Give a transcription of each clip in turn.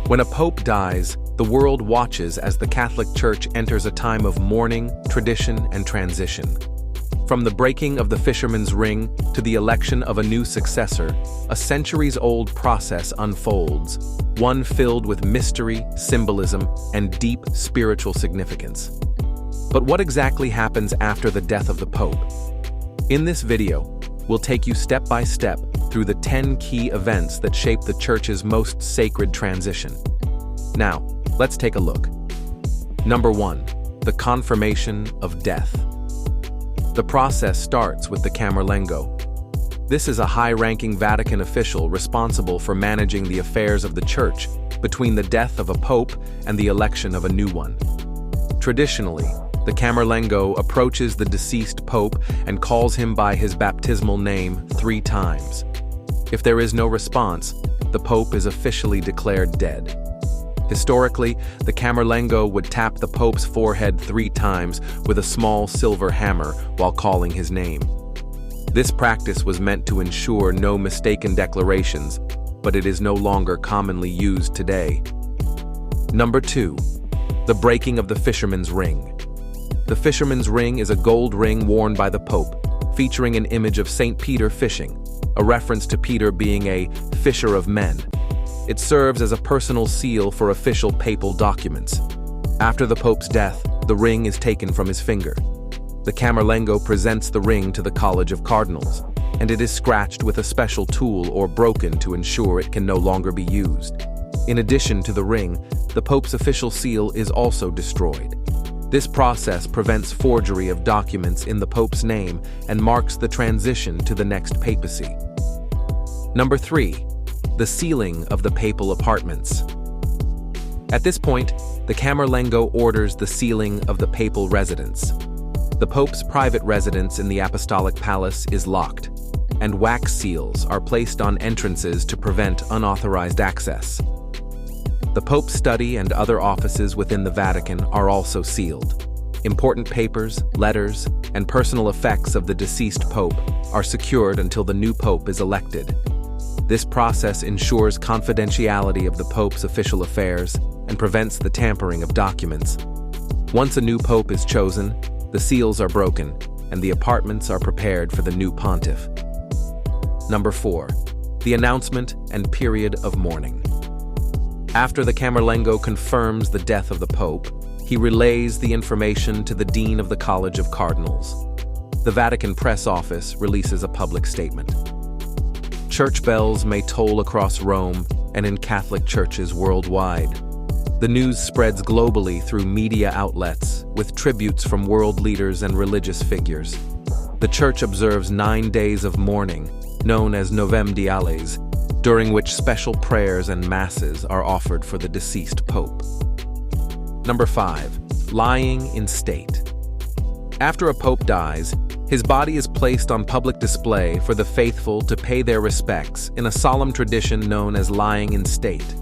When a pope dies, the world watches as the Catholic Church enters a time of mourning, tradition, and transition. From the breaking of the fisherman's ring to the election of a new successor, a centuries-old process unfolds, one filled with mystery, symbolism, and deep spiritual significance. But what exactly happens after the death of the Pope? In this video, we'll take you step by step through the 10 key events that shape the Church's most sacred transition. Now, let's take a look. Number 1. The confirmation of death. The process starts with the Camerlengo. This is a high-ranking Vatican official responsible for managing the affairs of the Church between the death of a pope and the election of a new one. Traditionally, the Camerlengo approaches the deceased pope and calls him by his baptismal name 3 times. If there is no response, the pope is officially declared dead. Historically, the Camerlengo would tap the pope's forehead 3 times with a small silver hammer while calling his name. This practice was meant to ensure no mistaken declarations, but it is no longer commonly used today. Number 2. The breaking of the fisherman's ring. The fisherman's ring is a gold ring worn by the Pope, featuring an image of St. Peter fishing, a reference to Peter being a fisher of men. It serves as a personal seal for official papal documents. After the Pope's death, the ring is taken from his finger. The Camerlengo presents the ring to the College of Cardinals, and it is scratched with a special tool or broken to ensure it can no longer be used. In addition to the ring, the Pope's official seal is also destroyed. This process prevents forgery of documents in the Pope's name and marks the transition to the next papacy. Number 3. The sealing of the papal apartments. At this point, the Camerlengo orders the sealing of the papal residence. The Pope's private residence in the Apostolic Palace is locked, and wax seals are placed on entrances to prevent unauthorized access. The Pope's study and other offices within the Vatican are also sealed. Important papers, letters, and personal effects of the deceased Pope are secured until the new Pope is elected. This process ensures confidentiality of the Pope's official affairs and prevents the tampering of documents. Once a new Pope is chosen, the seals are broken and the apartments are prepared for the new pontiff. Number 4. The announcement and period of mourning. After the Camerlengo confirms the death of the Pope, he relays the information to the Dean of the College of Cardinals. The Vatican Press Office releases a public statement. Church bells may toll across Rome and in Catholic churches worldwide. The news spreads globally through media outlets, with tributes from world leaders and religious figures. The Church observes 9 days of mourning, known as Novem Diales, during which special prayers and masses are offered for the deceased Pope. Number 5. Lying in state. After a Pope dies, his body is placed on public display for the faithful to pay their respects in a solemn tradition known as lying in state.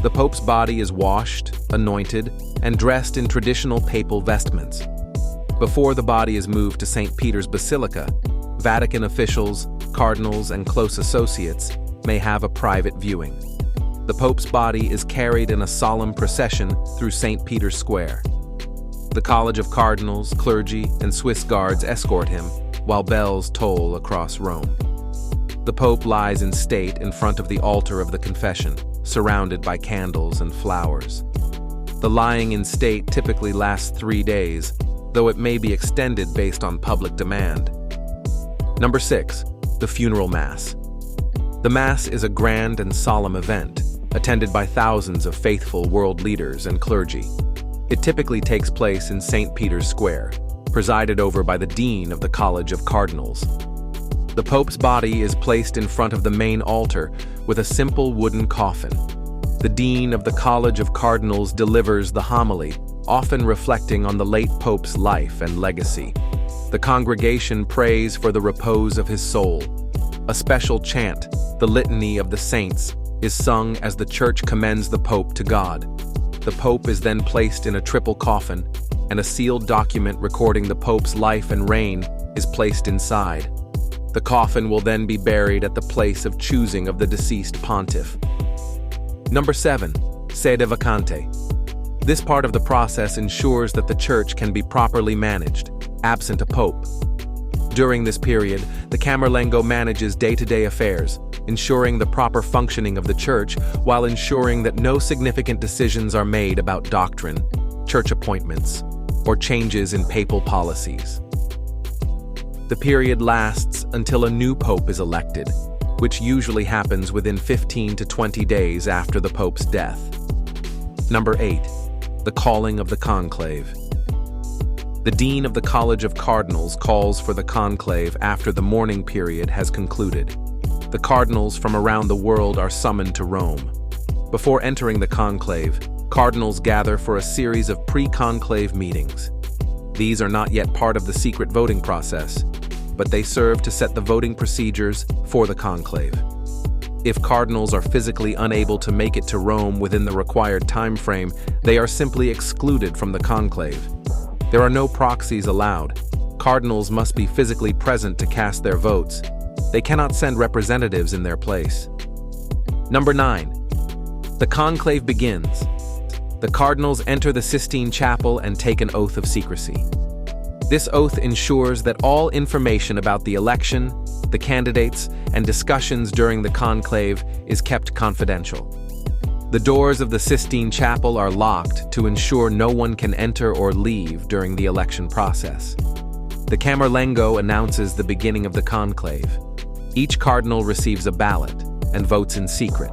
The Pope's body is washed, anointed, and dressed in traditional papal vestments. Before the body is moved to St. Peter's Basilica, Vatican officials, cardinals, and close associates may have a private viewing. The Pope's body is carried in a solemn procession through St. Peter's Square. The College of Cardinals, clergy, and Swiss guards escort him, while bells toll across Rome. The Pope lies in state in front of the altar of the confession, surrounded by candles and flowers. The lying in state typically lasts 3 days, though it may be extended based on public demand. Number 6. The funeral mass. The Mass is a grand and solemn event, attended by thousands of faithful world leaders and clergy. It typically takes place in St. Peter's Square, presided over by the Dean of the College of Cardinals. The Pope's body is placed in front of the main altar with a simple wooden coffin. The Dean of the College of Cardinals delivers the homily, often reflecting on the late Pope's life and legacy. The congregation prays for the repose of his soul. A special chant, the Litany of the Saints, is sung as the Church commends the Pope to God. The Pope is then placed in a triple coffin, and a sealed document recording the Pope's life and reign is placed inside. The coffin will then be buried at the place of choosing of the deceased pontiff. Number 7. sede vacante. This part of the process ensures that the church can be properly managed, absent a pope. During this period, the Camerlengo manages day-to-day affairs, ensuring the proper functioning of the church while ensuring that no significant decisions are made about doctrine, church appointments, or changes in papal policies. The period lasts until a new pope is elected, which usually happens within 15 to 20 days after the pope's death. Number 8. The calling of the conclave. The dean of the College of Cardinals calls for the conclave after the mourning period has concluded. The cardinals from around the world are summoned to Rome. Before entering the conclave, cardinals gather for a series of pre-conclave meetings. These are not yet part of the secret voting process, but they serve to set the voting procedures for the conclave. If cardinals are physically unable to make it to Rome within the required time frame, they are simply excluded from the conclave. There are no proxies allowed. Cardinals must be physically present to cast their votes. They cannot send representatives in their place. Number 9. The conclave begins. The cardinals enter the Sistine Chapel and take an oath of secrecy. This oath ensures that all information about the election, the candidates, and discussions during the conclave is kept confidential. The doors of the Sistine Chapel are locked to ensure no one can enter or leave during the election process. The Camerlengo announces the beginning of the conclave. Each cardinal receives a ballot and votes in secret.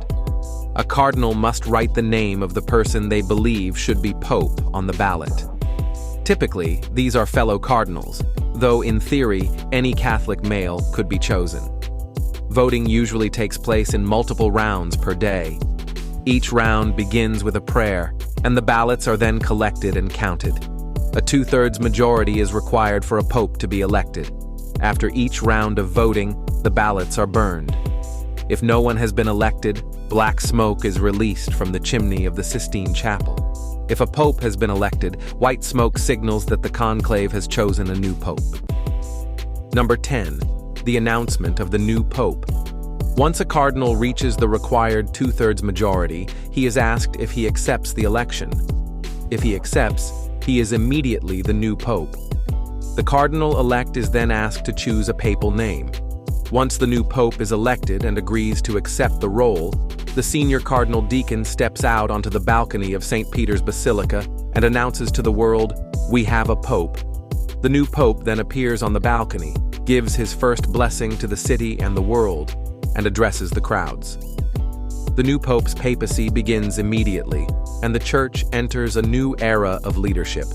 A cardinal must write the name of the person they believe should be pope on the ballot. Typically, these are fellow cardinals, though in theory, any Catholic male could be chosen. Voting usually takes place in multiple rounds per day. Each round begins with a prayer, and the ballots are then collected and counted. A 2/3 majority is required for a pope to be elected. After each round of voting, the ballots are burned. If no one has been elected, black smoke is released from the chimney of the Sistine Chapel. If a pope has been elected, white smoke signals that the conclave has chosen a new pope. Number 10. The announcement of the new pope. Once a cardinal reaches the required 2/3 majority, he is asked if he accepts the election. If he accepts, he is immediately the new pope. The cardinal-elect is then asked to choose a papal name. Once the new pope is elected and agrees to accept the role, the senior cardinal deacon steps out onto the balcony of St. Peter's Basilica and announces to the world, "We have a pope." The new pope then appears on the balcony, gives his first blessing to the city and the world, and addresses the crowds. The new pope's papacy begins immediately, and the church enters a new era of leadership.